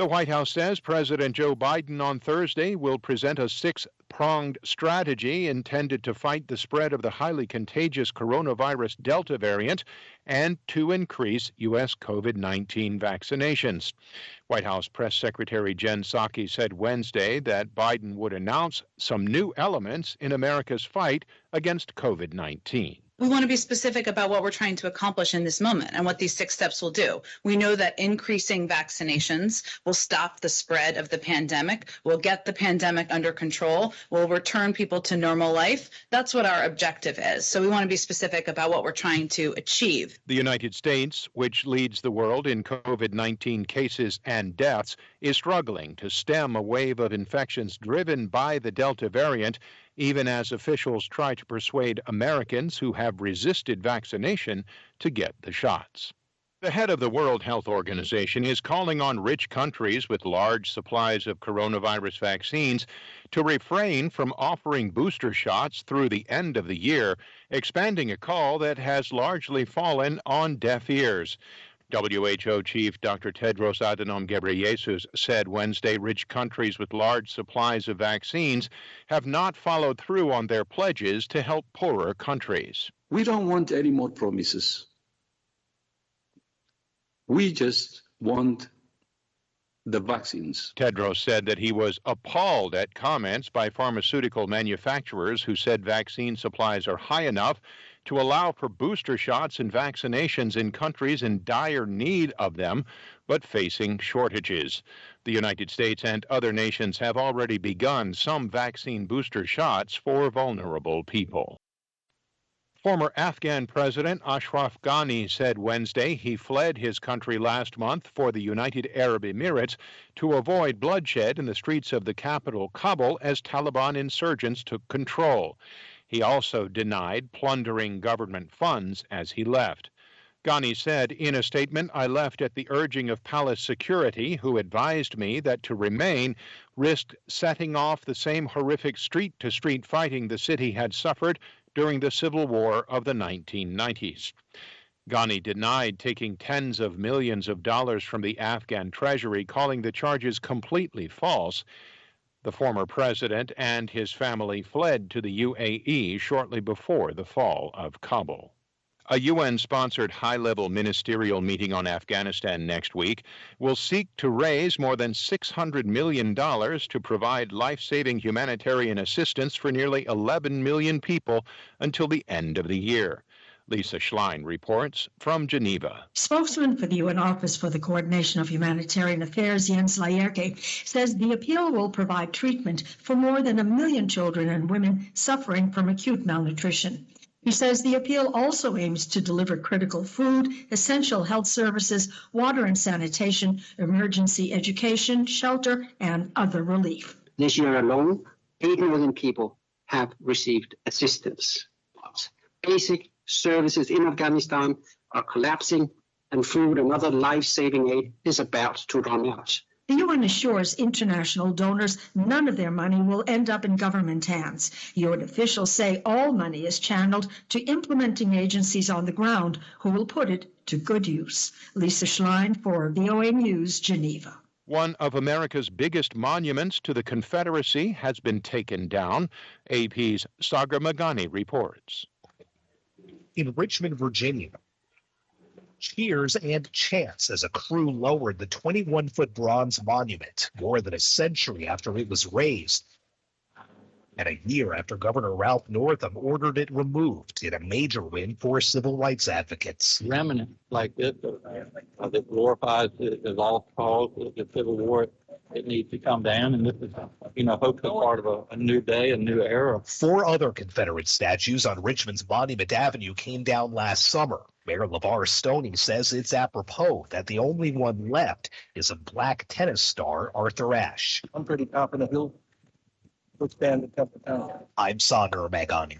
The White House says President Joe Biden on Thursday will present a six-pronged strategy intended to fight the spread of the highly contagious coronavirus Delta variant and to increase U.S. COVID-19 vaccinations. White House Press Secretary Jen Psaki said Wednesday that Biden would announce some new elements in America's fight against COVID-19. We want to be specific about what we're trying to accomplish in this moment and what these 6 steps will do. We know that increasing vaccinations will stop the spread of the pandemic, will get the pandemic under control, will return people to normal life. That's what our objective is. So we want to be specific about what we're trying to achieve. The United States, which leads the world in COVID-19 cases and deaths, is struggling to stem a wave of infections driven by the Delta variant, even as officials try to persuade Americans who have resisted vaccination to get the shots. The head of the World Health Organization is calling on rich countries with large supplies of coronavirus vaccines to refrain from offering booster shots through the end of the year, expanding a call that has largely fallen on deaf ears. WHO Chief Dr. Tedros Adhanom Ghebreyesus said Wednesday rich countries with large supplies of vaccines have not followed through on their pledges to help poorer countries. We don't want any more promises. We just want the vaccines. Tedros said that he was appalled at comments by pharmaceutical manufacturers who said vaccine supplies are high enough to allow for booster shots and vaccinations in countries in dire need of them, but facing shortages. The United States and other nations have already begun some vaccine booster shots for vulnerable people. Former Afghan President Ashraf Ghani said Wednesday he fled his country last month for the United Arab Emirates to avoid bloodshed in the streets of the capital, Kabul, as Taliban insurgents took control. He also denied plundering government funds as he left. Ghani said in a statement, "I left at the urging of palace security, who advised me that to remain risked setting off the same horrific street-to-street fighting the city had suffered during the civil war of the 1990s. Ghani denied taking tens of millions of dollars from the Afghan treasury, calling the charges completely false. The former president and his family fled to the UAE shortly before the fall of Kabul. A UN-sponsored high-level ministerial meeting on Afghanistan next week will seek to raise more than $600 million to provide life-saving humanitarian assistance for nearly 11 million people until the end of the year. Lisa Schlein reports from Geneva. Spokesman for the UN Office for the Coordination of Humanitarian Affairs, Jens Laerke, says the appeal will provide treatment for more than 1 million children and women suffering from acute malnutrition. He says the appeal also aims to deliver critical food, essential health services, water and sanitation, emergency education, shelter, and other relief. This year alone, 8 million people have received assistance. Basic services in Afghanistan are collapsing, and food and other life-saving aid is about to run out. The UN assures international donors none of their money will end up in government hands. UN officials say all money is channeled to implementing agencies on the ground who will put it to good use. Lisa Schlein for VOA News, Geneva. One of America's biggest monuments to the Confederacy has been taken down. AP's Sagar Magani reports. In Richmond, Virginia, cheers and chants as a crew lowered the 21-foot bronze monument more than a century after it was raised, and a year after Governor Ralph Northam ordered it removed in a major win for civil rights advocates. Remnant like this that glorifies the lost cause of the Civil War, it needs to come down, and this is, hopefully part of a new day, a new era. 4 other Confederate statues on Richmond's Monument Avenue came down last summer. Mayor LeVar Stoney says it's apropos that the only one left is a black tennis star, Arthur Ashe. I'm pretty confident he'll withstand the test of time. I'm Sagar Magani.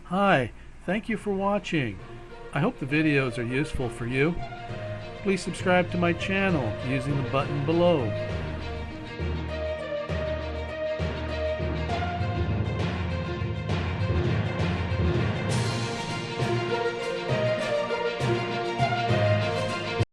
Hi, thank you for watching. I hope the videos are useful for you. Please subscribe to my channel using the button below.